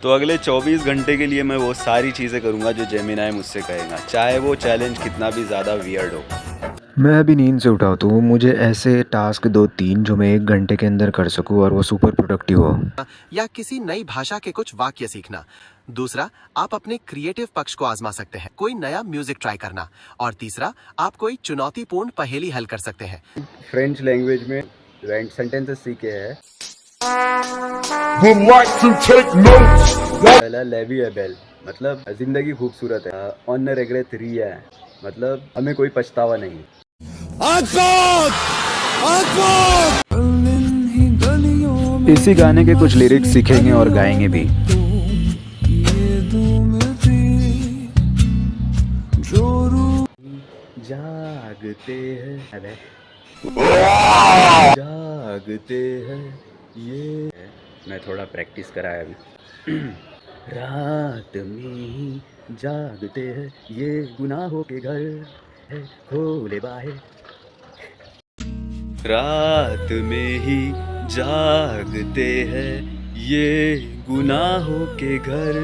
तो अगले 24 घंटे के लिए मैं वो सारी चीज़ें करूँगा जो जेमिनाई मुझसे कहेगा, चाहे वो चैलेंज कितना भी ज़्यादा वियर्ड हो। मैं अभी नींद से उठा तो मुझे ऐसे टास्क 2-3 जो मैं 1 घंटे के अंदर कर सकूँ और वो सुपर प्रोडक्टिव हो। या किसी नई भाषा के कुछ वाक्य सीखना। दूसरा, आप अपने क्रिएटिव पक्ष को आजमा सकते हैं, कोई नया म्यूजिक ट्राई करना। और तीसरा, आप कोई चुनौतीपूर्ण पहेली हल कर सकते हैं। फ्रेंच लैंग्वेज में सेंटेंसेस सीखे हैं। पहला लेवी है बेल, मतलब जिंदगी खूबसूरत है। ऑन न रेग्रेट रिया है, मतलब हमें कोई पछतावा नहीं। इसी गाने के कुछ लिरिक्स सीखेंगे और गाएंगे भी। जागते हैं, जागते हैं ये। मैं थोड़ा प्रैक्टिस कराया अभी। रात में ही जागते हैं ये गुनाहों के घर है खोले बाहे। रात में ही जागते हैं ये गुनाहों के घर,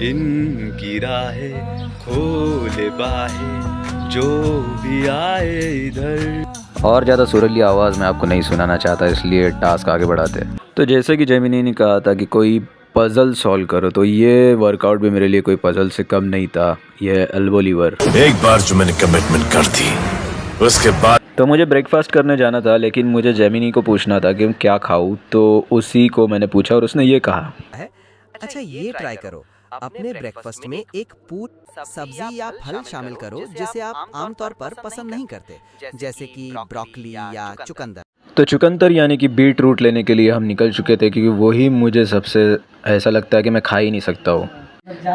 इनकी राहें खोले बाहें जो भी आए इधर। और ज़्यादा सुरीली आवाज़ में आपको नहीं सुनाना चाहता, इसलिए टास्क आगे बढ़ाते हैं। तो जैसे कि जेमिनी ने कहा था कि कोई पज़ल सॉल्व करो, तो ये वर्कआउट भी मेरे लिए कोई पज़ल से कम नहीं था। ये एल्बो लीवर। एक बार जो मैंने कमिटमेंट कर दी उसके बाद तो मुझे ब्रेकफास्ट करने जाना था, लेकिन मुझे जेमिनी को पूछना था कि मैं क्या खाऊं, तो उसी को मैंने पूछा और उसने ये कहा है अच्छा, ये ट्राई करो। अपने ब्रेकफास्ट में एक पूरी सब्जी या फल शामिल करो जिसे आप आमतौर पर पसंद नहीं करते, जैसे कि ब्रोकली या चुकंदर। तो चुकंदर यानी कि बीट रूट लेने के लिए हम निकल चुके थे, क्योंकि वही मुझे सबसे ऐसा लगता है कि मैं खा ही नहीं सकता हूँ।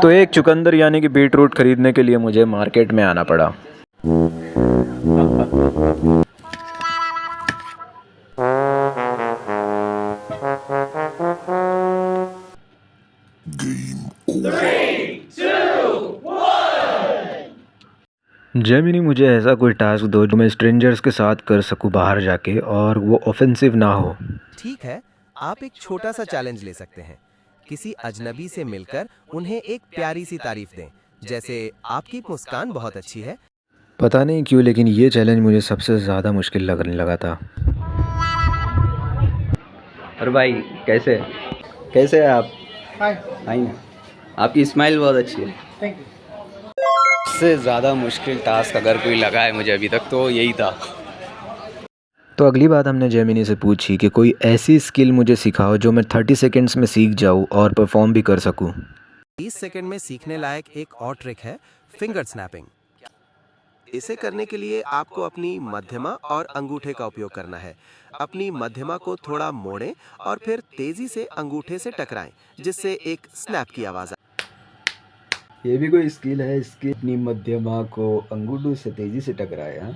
तो एक चुकंदर यानी कि बीट रूट खरीदने के लिए मुझे मार्केट में आना पड़ा। जेमिनी, मुझे ऐसा कोई टास्क दो जो मैं स्ट्रेंजर्स के साथ कर सकूं बाहर जाके और वो ऑफेंसिव ना हो। ठीक है, आप एक छोटा सा चैलेंज ले सकते हैं। किसी अजनबी से मिलकर उन्हें एक प्यारी सी तारीफ दें, जैसे आपकी मुस्कान बहुत अच्छी है। पता नहीं क्यों, लेकिन ये चैलेंज मुझे सबसे ज़्यादा मुश्किल लगने लगा था। और भाई कैसे कैसे हैं आप? हाय ना, आपकी स्माइल बहुत अच्छी है। Thank you. सबसे ज़्यादा मुश्किल टास्क अगर कोई लगा है मुझे अभी तक तो यही था। तो अगली बात हमने जेमिनी से पूछी कि कोई ऐसी स्किल मुझे सिखाओ जो मैं 30 सेकेंड्स में सीख जाऊँ और परफॉर्म भी कर सकूँ। 30 सेकंड में सीखने लायक एक और ट्रिक है फिंगर स्नैपिंग। इसे करने के लिए आपको अपनी मध्यमा और अंगूठे का उपयोग करना है। अपनी मध्यमा को थोड़ा मोड़ें और फिर तेजी से अंगूठे से टकराएं, जिससे एक स्नैप की आवाज आए। ये भी कोई स्किल है, इसकी अपनी मध्यमा को अंगूठों से तेजी से टकराए। हाँ,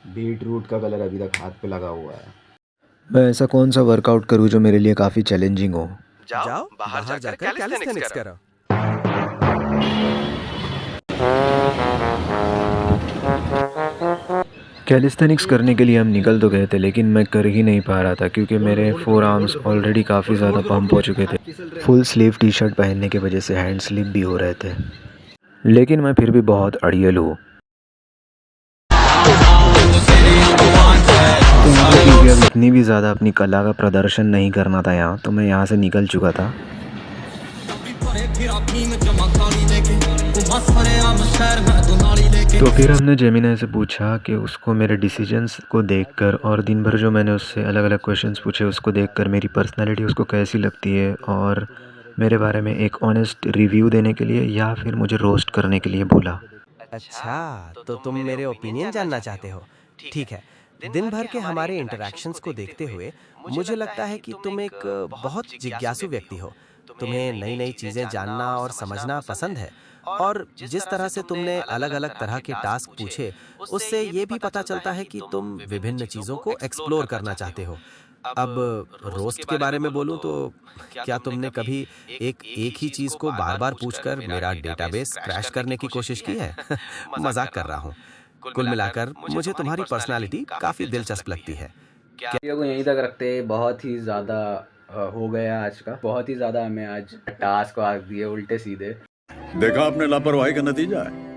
बीट रूट का कलर अभी तक हाथ पे लगा हुआ है। मैं ऐसा कौन सा वर्कआउट करूँ जो मेरे लिए काफ़ी चैलेंजिंग हो। जाओ बाहर जाकर कैलिस्थेनिक्स करो। कैलिस्थेनिक्स करने के लिए हम निकल तो गए थे, लेकिन मैं कर ही नहीं पा रहा था क्योंकि मेरे फोर आर्म्स ऑलरेडी काफ़ी ज़्यादा पंप हो चुके थे। फुल स्लीव टी शर्ट पहनने की वजह से हैंड स्लिप भी हो रहे थे, लेकिन मैं फिर भी बहुत अड़ियल हूँ। तो मुझे क्योंकि अब इतनी भी ज़्यादा अपनी कला का प्रदर्शन नहीं करना था यहाँ, तो मैं यहाँ से निकल चुका था। तो फिर हमने जेमिनी से पूछा कि उसको मेरे डिसीजंस को देखकर और दिन भर जो मैंने उससे अलग अलग क्वेश्चंस पूछे उसको देखकर मेरी पर्सनालिटी उसको कैसी लगती है, और मेरे बारे में एक ऑनेस्ट रिव्यू देने के लिए या फिर मुझे रोस्ट करने के लिए बोला। अच्छा, तो तुम मेरे ओपिनियन जानना चाहते हो? ठीक है। दिन भर के हमारे इंटरैक्शंस को देखते हुए मुझे लगता है कि तुम एक बहुत जिज्ञासु व्यक्ति हो। तुम्हें नई नई चीजें जानना और समझना पसंद है, और जिस तरह से तुमने अलग अलग तरह के टास्क पूछे, उससे ये भी पता चलता है कि तुम विभिन्न चीजों को एक्सप्लोर करना चाहते हो। अब रोस्ट के बारे में बोलूं तो क्या तुमने कभी एक ही चीज को बार बार पूछकर मेरा डेटाबेस क्रैश करने की कोशिश की है? मजाक कर रहा हूँ। कुल मिलाकर मुझे तुम्हारी पर्सनालिटी काफी दिलचस्प लगती है। वीडियो को यहीं तक रखते हैं, बहुत ही ज़्यादा हो गया आज का, बहुत ही ज़्यादा हमें आज टास्क वास्क दिए उल्टे सीधे। देखा आपने लापरवाही का नतीजा है।